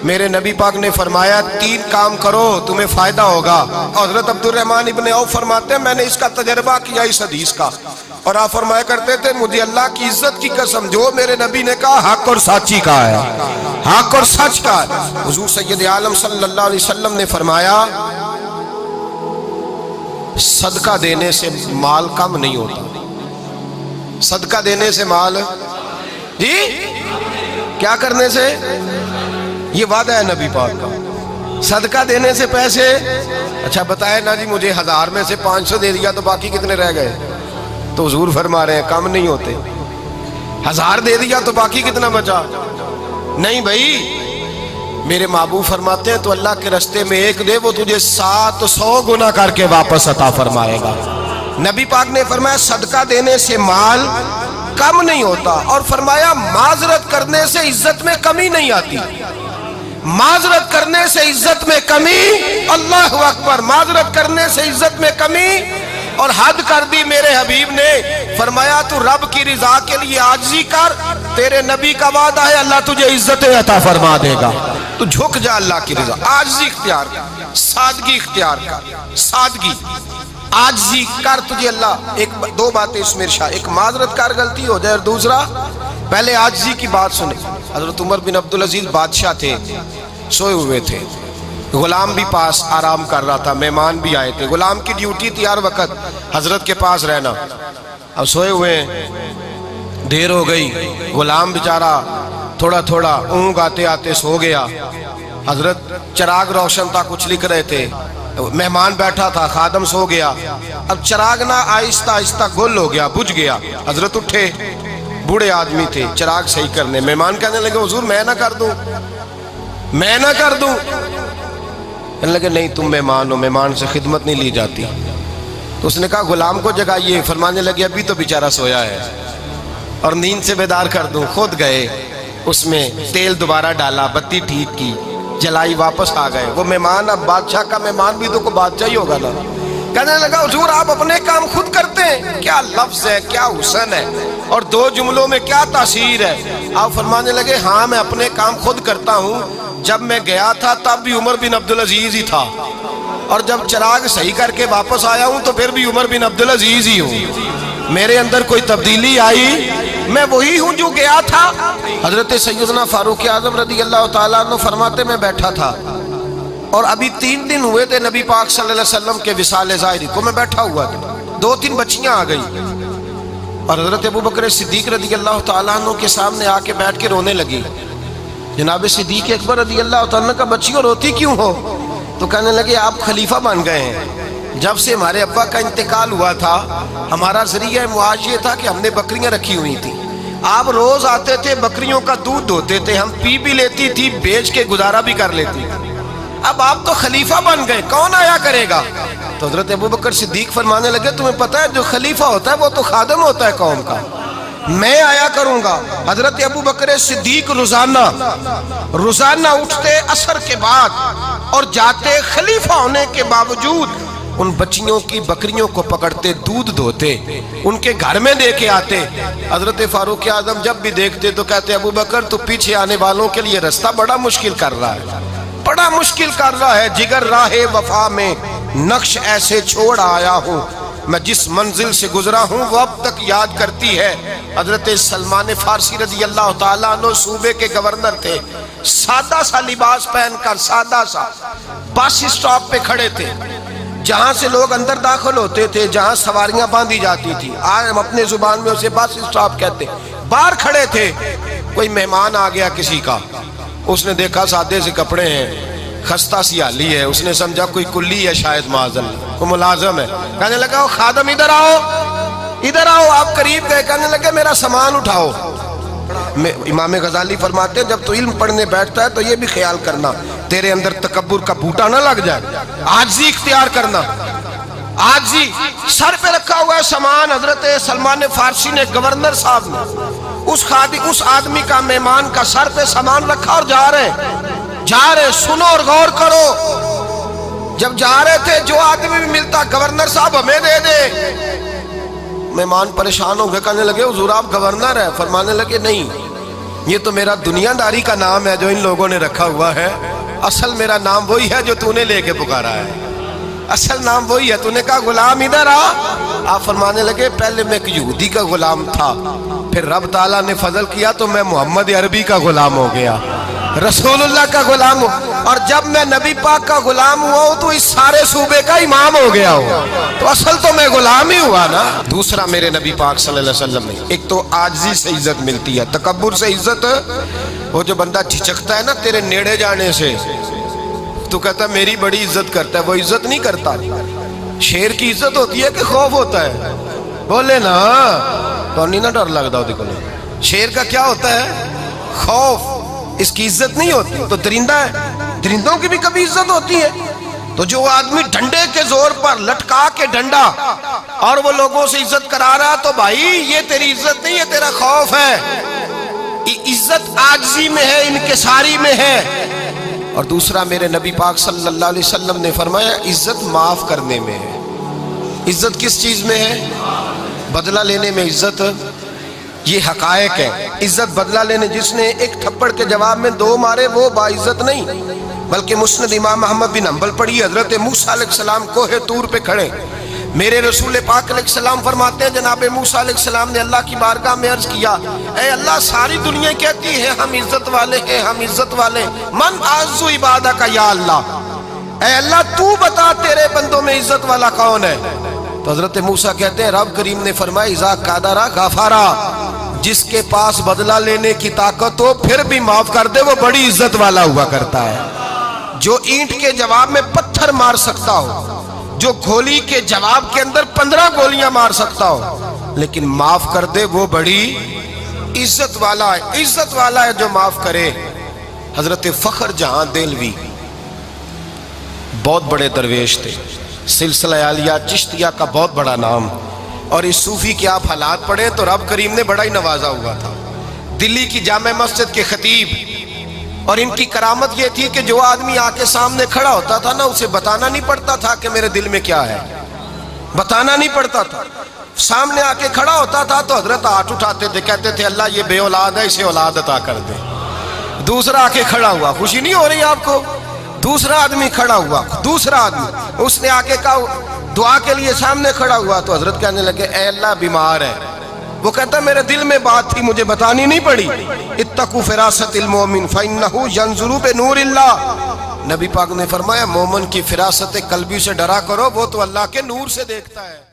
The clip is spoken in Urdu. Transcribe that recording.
میرے نبی پاک نے فرمایا 3 کام کرو تمہیں فائدہ ہوگا۔ حضرت عبدالرحمن ابن عوف فرماتے ہیں میں نے اس کا تجربہ کیا اس حدیث کا، اور آپ فرمایا کرتے تھے مجھے اللہ کی عزت کی قسم جو میرے نبی نے کہا حق اور سچی کا ہے، حق اور سچ کا ہے۔ حضور سید عالم صلی اللہ علیہ وسلم نے فرمایا صدقہ دینے سے مال کم نہیں ہوتا۔ صدقہ دینے سے مال جی کیا کرنے سے؟ یہ وعدہ ہے نبی پاک کا، صدقہ دینے سے پیسے۔ اچھا بتائے نا جی مجھے 1000 میں سے 500 دے دیا تو باقی کتنے رہ گئے؟ تو حضور فرما رہے ہیں کم نہیں ہوتے۔ 1000 دے دیا تو باقی کتنا بچا؟ نہیں بھائی، میرے محبوب فرماتے ہیں تو اللہ کے رستے میں 1 دے وہ تجھے 700 گنا کر کے واپس عطا فرمائے گا۔ نبی پاک نے فرمایا صدقہ دینے سے مال کم نہیں ہوتا، اور فرمایا معذرت کرنے سے عزت میں کمی نہیں آتی۔ معذرت کرنے سے عزت میں کمی، اللہ اکبر، معذرت کرنے سے عزت میں کمی، اور حد کر دی میرے حبیب نے۔ فرمایا تو رب کی رضا کے لیے عاجزی کر، تیرے نبی کا وعدہ ہے اللہ تجھے عزت عطا فرما دے گا۔ تو جھک جا اللہ کی رضا، عاجزی اختیار کر، سادگی اختیار کر، سادگی عاجزی کر، تجھے اللہ 2 باتیں اس میں ارشاد، ایک معذرت کر غلطی ہو جائے، اور دوسرا پہلے عاجزی کی بات سنے۔ حضرت عمر بن عبدالعزیز بادشاہ تھے، سوئے ہوئے تھے، غلام بھی پاس آرام کر رہا تھا، مہمان بھی آئے تھے، غلام کی ڈیوٹی تھی ہر وقت حضرت کے پاس رہنا۔ اب سوئے ہوئے دیر ہو گئی، غلام بیچارہ تھوڑا تھوڑا اونگ آتے آتے سو گیا۔ حضرت چراغ روشن تھا، کچھ لکھ رہے تھے، مہمان بیٹھا تھا، خادم سو گیا۔ اب چراغ نہ آہستہ آہستہ گل ہو گیا، بجھ گیا۔ حضرت اٹھے، بوڑھے آدمی تھے، چراغ صحیح کرنے۔ مہمان کہنے لگے حضور میں نہ کر دوں، میں نہ کر دوں؟ کہنے لگے نہیں تم مہمان ہو، مہمان سے خدمت نہیں لی جاتی۔ تو اس نے کہا غلام کو جگائیے۔ فرمانے لگے ابھی تو بیچارہ سویا ہے اور نیند سے بیدار کر دوں۔ خود گئے، اس میں تیل دوبارہ ڈالا، بتی ٹھیک کی، جلائی، واپس آ گئے۔ وہ مہمان، اب بادشاہ کا مہمان بھی تو کوئی بادشاہ ہی ہوگا نا۔ کہنے لگا حضور آپ اپنے کام خود کرتے ہیں؟ کیا لفظ ہے، کیا حسن ہے، اور 2 جملوں میں کیا تاثیر ہے۔ آپ فرمانے لگے ہاں میں اپنے کام خود کرتا ہوں، جب میں گیا تھا تب بھی عمر بن عبدالعزیز ہی تھا، اور جب چراغ صحیح کر کے واپس آیا ہوں تو پھر بھی عمر بن عبدالعزیز ہی ہوں۔ میرے اندر کوئی تبدیلی آئی؟ میں وہی ہوں جو گیا تھا۔ حضرت سیدنا فاروق اعظم رضی اللہ تعالیٰ عنہ فرماتے میں بیٹھا تھا، اور ابھی 3 دن ہوئے تھے نبی پاک صلی اللہ علیہ وسلم کے وصال ظاہری کو، میں بیٹھا ہوا تھا، 2-3 بچیاں آ گئی، اور حضرت ابوبکر صدیق رضی اللہ تعالیٰ عنہ کے سامنے آ کے بیٹھ کے رونے لگی۔ جناب صدیق اکبر رضی اللہ تعالیٰ کا بچیوں روتی کیوں ہو؟ تو کہنے لگے آپ خلیفہ بن گئے ہیں، جب سے ہمارے ابا کا انتقال ہوا تھا ہمارا ذریعہ معاش یہ تھا کہ ہم نے بکریاں رکھی ہوئی تھی، آپ روز آتے تھے بکریوں کا دودھ دھوتے تھے، ہم پی بھی لیتی تھی، بیچ کے گزارا بھی کر لیتی، اب آپ تو خلیفہ بن گئے، کون آیا کرے گا؟ تو حضرت ابوبکر صدیق فرمانے لگے تمہیں پتہ ہے جو خلیفہ ہوتا ہے وہ تو خادم ہوتا ہے قوم کا، میں آیا کروں گا۔ حضرت ابوبکر صدیق روزانہ اٹھتے عصر کے بعد اور جاتے، خلیفہ ہونے کے باوجود ان بچیوں کی بکریوں کو پکڑتے، دودھ دھوتے، ان کے گھر میں دے کے آتے۔ حضرت فاروق اعظم جب بھی دیکھتے تو کہتے ابوبکر تو پیچھے آنے والوں کے لیے رستہ بڑا مشکل کر رہا ہے، بڑا مشکل کر رہا ہے، جگر راہ وفا میں نقش ایسے چھوڑ آیا ہوں، میں جس منزل سے گزرا ہوں وہ اب تک یاد کرتی ہے۔ حضرت سلمان فارسی رضی اللہ تعالیٰ عنہ صوبے کے گورنر تھے، سادہ سا لباس پہن کر، سادہ سا، بس اسٹاپ پہ کھڑے تھے، جہاں سے لوگ اندر داخل ہوتے تھے، جہاں سواریاں باندھی جاتی تھی، آج ہم اپنے زبان میں اسے بس اسٹاپ کہتے، باہر کھڑے تھے۔ کوئی مہمان آ گیا کسی کا، اس نے دیکھا سادے سے کپڑے ہیں، خستہ سی حالی ہے، اس نے سمجھا کوئی کلی ہے شاید، معاذاللہ کوئی ملازم ہے، کہنے لگا خادم ادھر آؤ، ادھر آؤ۔ آپ قریب گئے، کہنے لگے میرا سامان اٹھاؤ۔ امام غزالی فرماتے ہیں جب تو علم پڑھنے بیٹھتا ہے تو یہ بھی خیال کرنا تیرے اندر تکبر کا بوٹا نہ لگ جائے، عاجزی اختیار کرنا، عاجزی۔ سر پہ رکھا ہوا ہے سامان، حضرت سلمان فارسی نے، گورنر صاحب نے، اس آدمی کا، مہمان کا سر پہ سامان رکھا اور جا رہے، سنو اور غور کرو۔ جب جا رہے تھے جو آدمی بھی ملتا گورنر صاحب ہمیں دے دے، مہمان پریشان ہو گئے، کہنے لگے حضور آپ گورنر ہیں؟ فرمانے لگے نہیں، یہ تو میرا دنیا داری کا نام ہے جو ان لوگوں نے رکھا ہوا ہے، اصل میرا نام وہی ہے جو تو نے لے کے پکارا ہے، اصل نام وہی ہے۔ تو نے کہا غلام ادھر آ، آپ فرمانے لگے پہلے میں ایک یہودی کا غلام تھا، پھر رب تعالیٰ نے فضل کیا تو میں محمد عربی کا غلام ہو گیا، رسول اللہ کا غلام ہوں، اور جب میں نبی پاک کا غلام ہوا ہوں تو اس سارے صوبے کا امام ہو گیا ہوں، تو اصل تو میں غلام ہی ہوا نا۔ دوسرا میرے نبی پاک صلی اللہ علیہ وسلم نے ایک تو عاجزی سے عزت ملتی ہے، تکبر سے عزت، وہ جو بندہ جھجکتا ہے نا تیرے نیڑے جانے سے، تو کہتا ہے میری بڑی عزت کرتا ہے، وہ عزت نہیں کرتا۔ شیر کی عزت ہوتی ہے کہ خوف ہوتا ہے؟ بولے نا، تو نہیں نہ ڈر لگتا ہوتی کو۔ شیر کا کیا ہوتا ہے؟ خوف، اس کی عزت نہیں ہوتی۔ تو درندہ ہے، درندوں کی بھی کبھی عزت ہوتی ہے؟ تو جو آدمی ڈنڈے کے زور پر لٹکا کے ڈنڈا اور وہ لوگوں سے عزت کرا رہا، تو بھائی یہ تیری عزت نہیں ہے، تیرا خوف ہے۔ عزت عاجزی میں ہے، انکساری میں ہے۔ اور دوسرا میرے نبی پاک صلی اللہ علیہ وسلم نے فرمایا عزت معاف کرنے میں ہے۔ عزت کس چیز میں ہے؟ بدلہ لینے میں عزت، یہ حقائق ہے۔ عزت بدلہ لینے، جس نے ایک تھپڑ کے جواب میں 2 مارے وہ باعزت نہیں، بلکہ مسند امام احمد بن حنبل پڑھی، حضرت موسیٰ علیہ السلام کوہ طور پہ کھڑے، میرے رسول پاک علیہ السلام فرماتے ہیں جناب موسیٰ علیہ السلام نے اللہ کی بارگاہ میں عرض کیا، اے اللہ ساری دنیا کہتی ہے ہم عزت والے ہیں، ہم عزت والے، من اعز عبادہ کا یا اللہ، اے اللہ تو بتا تیرے بندوں میں عزت والا کون ہے؟ تو حضرت موسیٰ کہتے ہیں رب کریم نے فرمایا اذا قادرا غفارا، جس کے پاس بدلہ لینے کی طاقت ہو پھر بھی معاف کر دے وہ بڑی عزت والا ہوا کرتا ہے۔ جو اینٹ کے جواب میں پتھر مار سکتا ہو، جو گولی کے جواب کے اندر 15 گولیاں مار سکتا ہو، لیکن معاف کر دے وہ بڑی عزت والا ہے۔ عزت والا ہے جو معاف کرے۔ حضرت فخر جہاں دہلوی بہت بڑے درویش تھے، سلسلہ عالیہ چشتیہ کا بہت بڑا نام، اور اس صوفی کے آپ حالات پڑھیں تو رب کریم نے بڑا ہی نوازا ہوا تھا۔ دلی کی جامع مسجد کے خطیب، اور ان کی کرامت یہ تھی کہ جو آدمی آ کے سامنے کھڑا ہوتا تھا نا اسے بتانا نہیں پڑتا تھا کہ میرے دل میں کیا ہے، بتانا نہیں پڑتا تھا۔ سامنے آ کے کھڑا ہوتا تھا تو حضرت ہاتھ اٹھاتے تھے، کہتے تھے اللہ یہ بے اولاد ہے اسے اولاد عطا کر دے۔ دوسرا آ کے کھڑا ہوا، خوشی نہیں ہو رہی آپ کو؟ دوسرا آدمی کھڑا ہوا، دوسرا آدمی، اس نے آ کے کہا دعا کے لیے سامنے کھڑا ہوا تو حضرت کہنے لگے اے اللہ بیمار ہے، وہ کہتا میرے دل میں بات تھی مجھے بتانی نہیں پڑی، اتقوا فراست المومن فإنہ ینظر بنور اللہ، نبی پاک نے فرمایا مومن کی فراست قلبی سے ڈرا کرو، وہ تو اللہ کے نور سے دیکھتا ہے۔